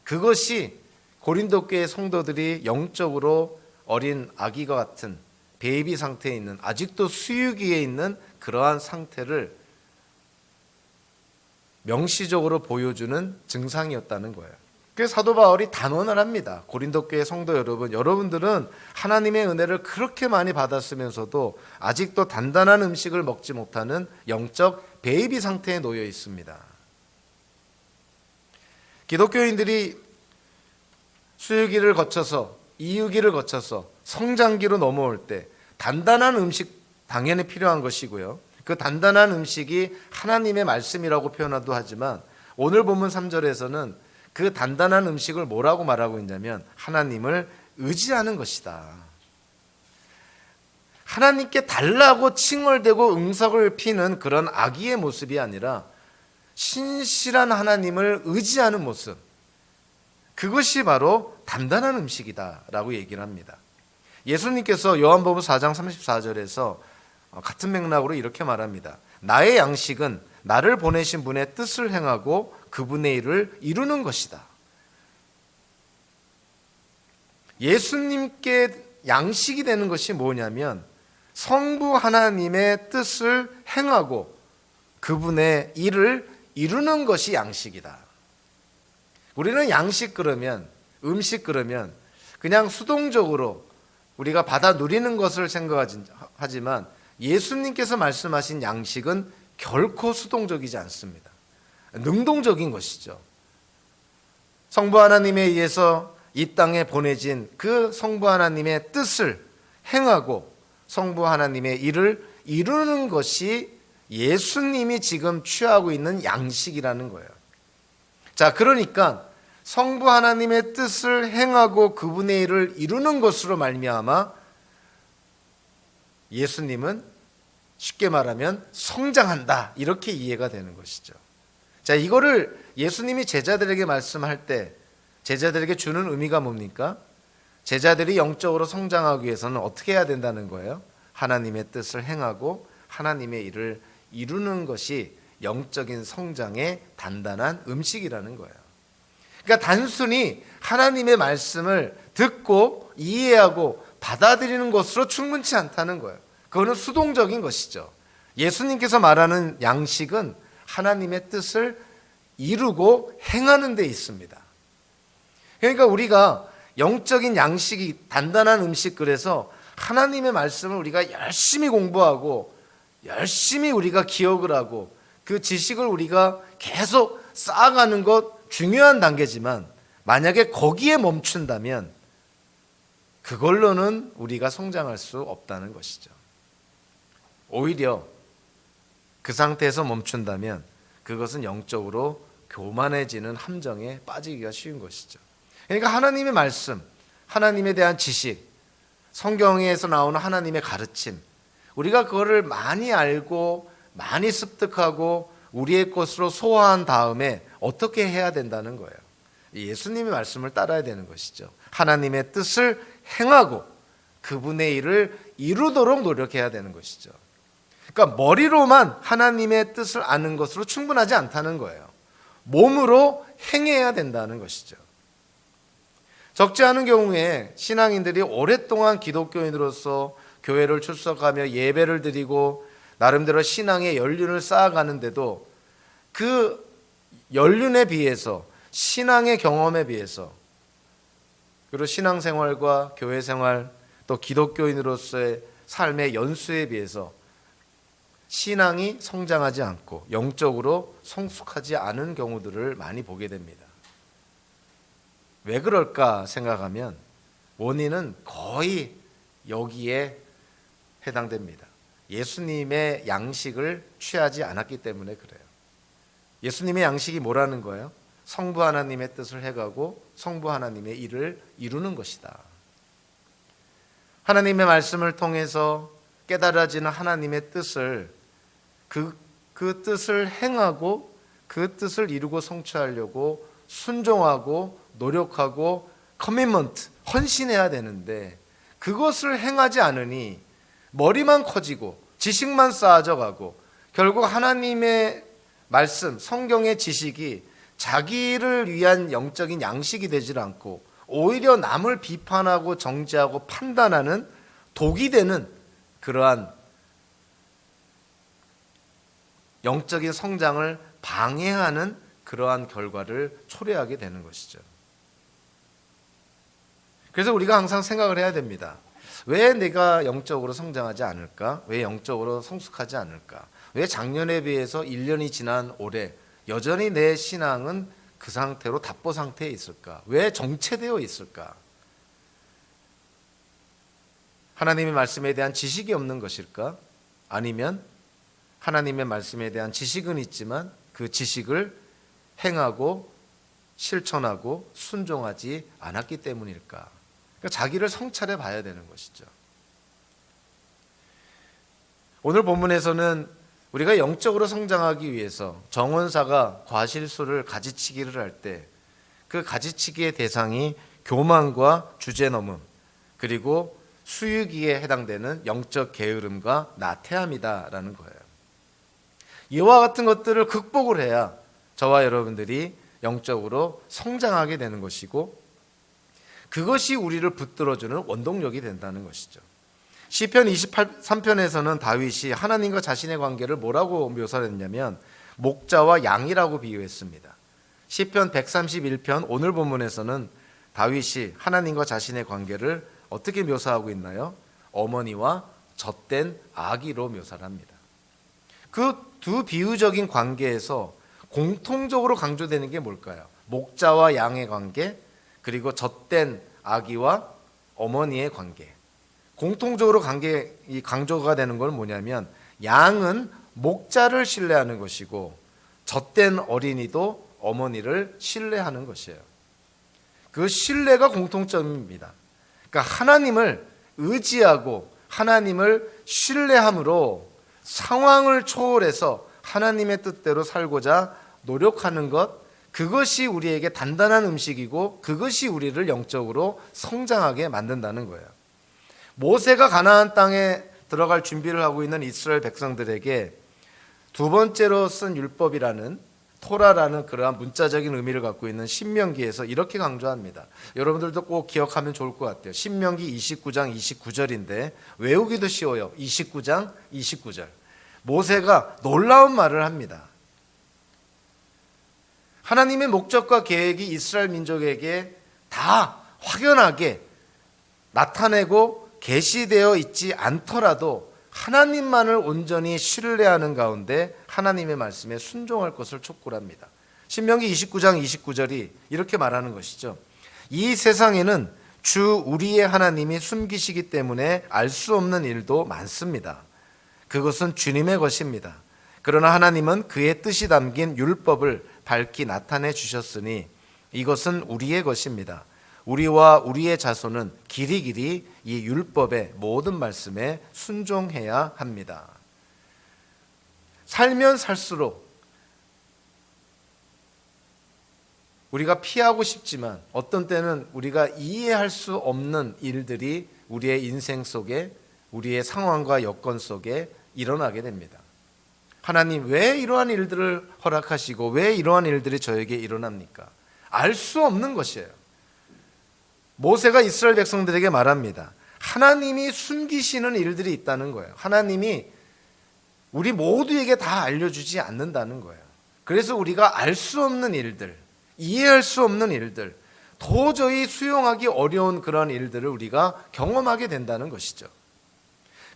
그것이 고린도 교회 성도들이 영적으로 어린 아기와 같은 베이비 상태에 있는 아직도 수유기에 있는 그러한 상태를 명시적으로 보여주는 증상이었다는 거예요. 그래서 사도 바울이 단언을 합니다. 고린도 교회 성도 여러분, 여러분들은 하나님의 은혜를 그렇게 많이 받았으면서도 아직도 단단한 음식을 먹지 못하는 영적 베이비 상태에 놓여 있습니다. 기독교인들이 수유기를 거쳐서 이유기를 거쳐서 성장기로 넘어올 때 단단한 음식 당연히 필요한 것이고요. 그 단단한 음식이 하나님의 말씀이라고 표현하도 하지만 오늘 본문 3절에서는 그 단단한 음식을 뭐라고 말하고 있냐면 하나님을 의지하는 것이다. 하나님께 달라고 칭얼대고 응석을 피는 그런 아기의 모습이 아니라 신실한 하나님을 의지하는 모습, 그것이 바로 단단한 음식이다라고 얘기를 합니다. 예수님께서 요한복음 4장 34절에서 같은 맥락으로 이렇게 말합니다. 나의 양식은 나를 보내신 분의 뜻을 행하고 그분의 일을 이루는 것이다. 예수님께 양식이 되는 것이 뭐냐면 성부 하나님의 뜻을 행하고 그분의 일을 이루는 것이 양식이다. 우리는 양식 그러면, 음식 그러면 그냥 수동적으로 우리가 받아 누리는 것을 생각하지만 예수님께서 말씀하신 양식은 결코 수동적이지 않습니다. 능동적인 것이죠. 성부 하나님에 의해서 이 땅에 보내진 그 성부 하나님의 뜻을 행하고 성부 하나님의 일을 이루는 것이 예수님이 지금 취하고 있는 양식이라는 거예요. 자, 그러니까 성부 하나님의 뜻을 행하고 그분의 일을 이루는 것으로 말미암아 예수님은 쉽게 말하면 성장한다, 이렇게 이해가 되는 것이죠. 자, 이거를 예수님이 제자들에게 말씀할 때 제자들에게 주는 의미가 뭡니까? 제자들이 영적으로 성장하기 위해서는 어떻게 해야 된다는 거예요? 하나님의 뜻을 행하고 하나님의 일을 이루는 것이 영적인 성장의 단단한 음식이라는 거예요. 그러니까 단순히 하나님의 말씀을 듣고 이해하고 받아들이는 것으로 충분치 않다는 거예요. 그거는 수동적인 것이죠. 예수님께서 말하는 양식은 하나님의 뜻을 이루고 행하는 데 있습니다. 그러니까 우리가 영적인 양식이 단단한 음식, 그래서 하나님의 말씀을 우리가 열심히 공부하고 열심히 우리가 기억을 하고 그 지식을 우리가 계속 쌓아가는 것 중요한 단계지만 만약에 거기에 멈춘다면 그걸로는 우리가 성장할 수 없다는 것이죠. 오히려 그 상태에서 멈춘다면 그것은 영적으로 교만해지는 함정에 빠지기가 쉬운 것이죠. 그러니까 하나님의 말씀, 하나님에 대한 지식, 성경에서 나오는 하나님의 가르침, 우리가 그거를 많이 알고 많이 습득하고 우리의 것으로 소화한 다음에 어떻게 해야 된다는 거예요. 예수님의 말씀을 따라야 되는 것이죠. 하나님의 뜻을 행하고 그분의 일을 이루도록 노력해야 되는 것이죠. 그러니까 머리로만 하나님의 뜻을 아는 것으로 충분하지 않다는 거예요. 몸으로 행해야 된다는 것이죠. 적지 않은 경우에 신앙인들이 오랫동안 기독교인으로서 교회를 출석하며 예배를 드리고 나름대로 신앙의 연륜을 쌓아가는데도 그 연륜에 비해서, 신앙의 경험에 비해서, 그리고 신앙생활과 교회생활 또 기독교인으로서의 삶의 연수에 비해서 신앙이 성장하지 않고 영적으로 성숙하지 않은 경우들을 많이 보게 됩니다. 왜 그럴까 생각하면 원인은 거의 여기에 해당됩니다. 예수님의 양식을 취하지 않았기 때문에 그래요. 예수님의 양식이 뭐라는 거예요? 성부 하나님의 뜻을 해가고 성부 하나님의 일을 이루는 것이다. 하나님의 말씀을 통해서 깨달아지는 하나님의 뜻을 그 뜻을 행하고 그 뜻을 이루고 성취하려고 순종하고 노력하고 커미먼트, 헌신해야 되는데 그것을 행하지 않으니 머리만 커지고 지식만 쌓아져 가고 결국 하나님의 말씀, 성경의 지식이 자기를 위한 영적인 양식이 되질 않고 오히려 남을 비판하고 정죄하고 판단하는 독이 되는 그러한 영적인 성장을 방해하는 그러한 결과를 초래하게 되는 것이죠. 그래서 우리가 항상 생각을 해야 됩니다. 왜 내가 영적으로 성장하지 않을까? 왜 영적으로 성숙하지 않을까? 왜 작년에 비해서 1년이 지난 올해 여전히 내 신앙은 그 상태로 답보 상태에 있을까? 왜 정체되어 있을까? 하나님의 말씀에 대한 지식이 없는 것일까? 아니면 하나님의 말씀에 대한 지식은 있지만 그 지식을 행하고 실천하고 순종하지 않았기 때문일까? 그러니까 자기를 성찰해 봐야 되는 것이죠. 오늘 본문에서는 우리가 영적으로 성장하기 위해서 정원사가 과실수를 가지치기를 할 때 그 가지치기의 대상이 교만과 주제넘음 그리고 수유기에 해당되는 영적 게으름과 나태함이다라는 거예요. 이와 같은 것들을 극복을 해야 저와 여러분들이 영적으로 성장하게 되는 것이고 그것이 우리를 붙들어주는 원동력이 된다는 것이죠. 시편 23편에서는 다윗이 하나님과 자신의 관계를 뭐라고 묘사를 했냐면 목자와 양이라고 비유했습니다. 시편 131편 오늘 본문에서는 다윗이 하나님과 자신의 관계를 어떻게 묘사하고 있나요? 어머니와 젖된 아기로 묘사를 합니다. 그 두 비유적인 관계에서 공통적으로 강조되는 게 뭘까요? 목자와 양의 관계, 그리고 젖된 아기와 어머니의 관계. 공통적으로 강조가 되는 건 뭐냐면 양은 목자를 신뢰하는 것이고 젖된 어린이도 어머니를 신뢰하는 것이에요. 그 신뢰가 공통점입니다. 그러니까 하나님을 의지하고 하나님을 신뢰함으로 상황을 초월해서 하나님의 뜻대로 살고자 노력하는 것, 그것이 우리에게 단단한 음식이고 그것이 우리를 영적으로 성장하게 만든다는 거예요. 모세가 가나안 땅에 들어갈 준비를 하고 있는 이스라엘 백성들에게 두 번째로 쓴 율법이라는 토라라는 그러한 문자적인 의미를 갖고 있는 신명기에서 이렇게 강조합니다. 여러분들도 꼭 기억하면 좋을 것 같아요. 신명기 29장 29절인데 외우기도 쉬워요. 29장 29절. 모세가 놀라운 말을 합니다. 하나님의 목적과 계획이 이스라엘 민족에게 다 확연하게 나타내고 계시되어 있지 않더라도 하나님만을 온전히 신뢰하는 가운데 하나님의 말씀에 순종할 것을 촉구를 합니다. 신명기 29장 29절이 이렇게 말하는 것이죠. 이 세상에는 주 우리의 하나님이 숨기시기 때문에 알 수 없는 일도 많습니다. 그것은 주님의 것입니다. 그러나 하나님은 그의 뜻이 담긴 율법을 밝히 나타내 주셨으니 이것은 우리의 것입니다. 우리와 우리의 자손은 길이길이 이 율법의 모든 말씀에 순종해야 합니다. 살면 살수록 우리가 피하고 싶지만 어떤 때는 우리가 이해할 수 없는 일들이 우리의 인생 속에 우리의 상황과 여건 속에 일어나게 됩니다. 하나님 왜 이러한 일들을 허락하시고 왜 이러한 일들이 저에게 일어납니까? 알 수 없는 것이에요. 모세가 이스라엘 백성들에게 말합니다. 하나님이 숨기시는 일들이 있다는 거예요. 하나님이 우리 모두에게 다 알려주지 않는다는 거예요. 그래서 우리가 알 수 없는 일들, 이해할 수 없는 일들, 도저히 수용하기 어려운 그런 일들을 우리가 경험하게 된다는 것이죠.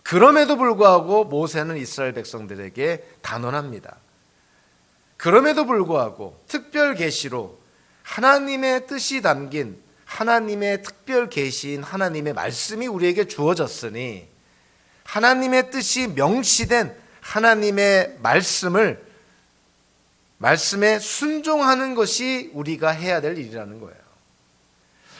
그럼에도 불구하고 모세는 이스라엘 백성들에게 단언합니다. 그럼에도 불구하고 특별 계시로 하나님의 뜻이 담긴 하나님의 특별 계시인 하나님의 말씀이 우리에게 주어졌으니 하나님의 뜻이 명시된 하나님의 말씀에 순종하는 것이 우리가 해야 될 일이라는 거예요.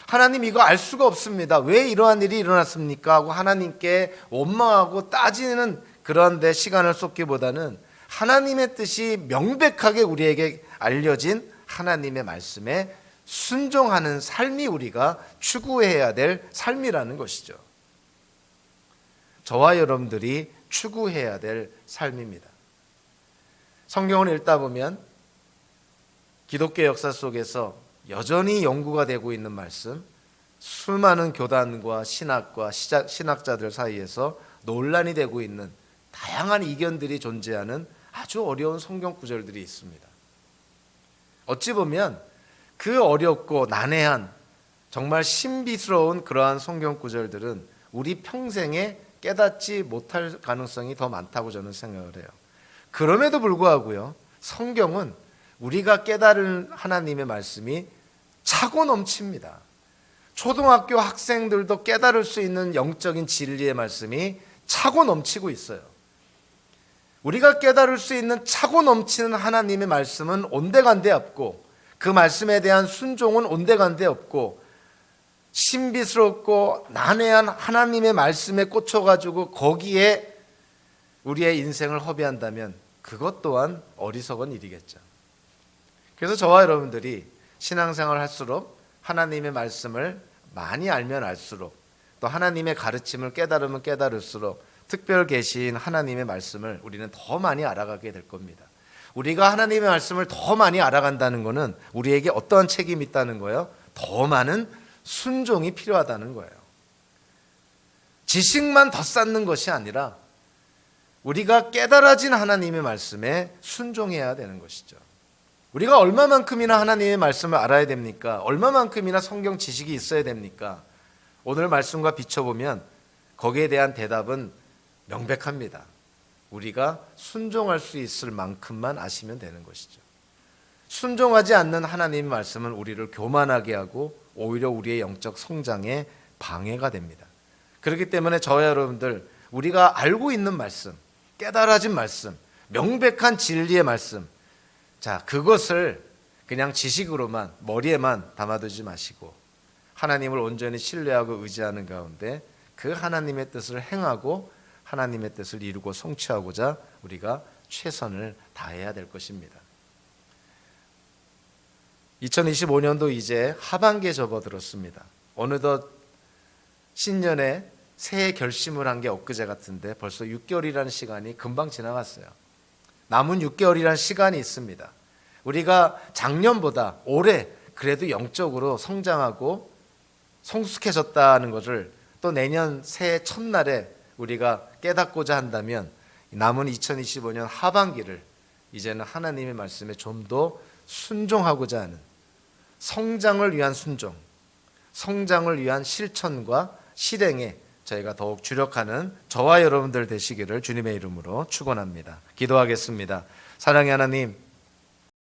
하나님 이거 알 수가 없습니다. 왜 이러한 일이 일어났습니까? 하고 하나님께 원망하고 따지는 그런 데 시간을 쏟기보다는 하나님의 뜻이 명백하게 우리에게 알려진 하나님의 말씀에 순종하는 삶이 우리가 추구해야 될 삶이라는 것이죠. 저와 여러분들이 추구해야 될 삶입니다. 성경을 읽다 보면 기독교 역사 속에서 여전히 연구가 되고 있는 말씀, 수많은 교단과 신학과 신학자들 사이에서 논란이 되고 있는 다양한 이견들이 존재하는 아주 어려운 성경 구절들이 있습니다. 어찌 보면 그 어렵고 난해한 정말 신비스러운 그러한 성경 구절들은 우리 평생에 깨닫지 못할 가능성이 더 많다고 저는 생각을 해요. 그럼에도 불구하고요, 성경은 우리가 깨달은 하나님의 말씀이 차고 넘칩니다. 초등학교 학생들도 깨달을 수 있는 영적인 진리의 말씀이 차고 넘치고 있어요. 우리가 깨달을 수 있는 차고 넘치는 하나님의 말씀은 온데간데 없고 그 말씀에 대한 순종은 온데간데 없고 신비스럽고 난해한 하나님의 말씀에 꽂혀가지고 거기에 우리의 인생을 허비한다면 그것 또한 어리석은 일이겠죠. 그래서 저와 여러분들이 신앙생활을 할수록 하나님의 말씀을 많이 알면 알수록 또 하나님의 가르침을 깨달으면 깨달을수록 특별 계시인 하나님의 말씀을 우리는 더 많이 알아가게 될 겁니다. 우리가 하나님의 말씀을 더 많이 알아간다는 것은 우리에게 어떠한 책임이 있다는 거예요? 더 많은 순종이 필요하다는 거예요. 지식만 더 쌓는 것이 아니라 우리가 깨달아진 하나님의 말씀에 순종해야 되는 것이죠. 우리가 얼마만큼이나 하나님의 말씀을 알아야 됩니까? 얼마만큼이나 성경 지식이 있어야 됩니까? 오늘 말씀과 비춰보면 거기에 대한 대답은 명백합니다. 우리가 순종할 수 있을 만큼만 아시면 되는 것이죠. 순종하지 않는 하나님의 말씀은 우리를 교만하게 하고 오히려 우리의 영적 성장에 방해가 됩니다. 그렇기 때문에 저와 여러분들 우리가 알고 있는 말씀, 깨달아진 말씀, 명백한 진리의 말씀, 자, 그것을 그냥 지식으로만 머리에만 담아두지 마시고 하나님을 온전히 신뢰하고 의지하는 가운데 그 하나님의 뜻을 행하고 하나님의 뜻을 이루고 성취하고자 우리가 최선을 다해야 될 것입니다. 2025년도 이제 하반기에 접어들었습니다. 어느덧 신년에 새해 결심을 한 게 엊그제 같은데 벌써 6개월이라는 시간이 금방 지나갔어요. 남은 6개월이라는 시간이 있습니다. 우리가 작년보다 올해 그래도 영적으로 성장하고 성숙해졌다는 것을 또 내년 새해 첫날에 우리가 깨닫고자 한다면 남은 2025년 하반기를 이제는 하나님의 말씀에 좀 더 순종하고자 하는 성장을 위한 순종, 성장을 위한 실천과 실행에 저희가 더욱 주력하는 저와 여러분들 되시기를 주님의 이름으로 축원합니다. 기도하겠습니다. 사랑의 하나님,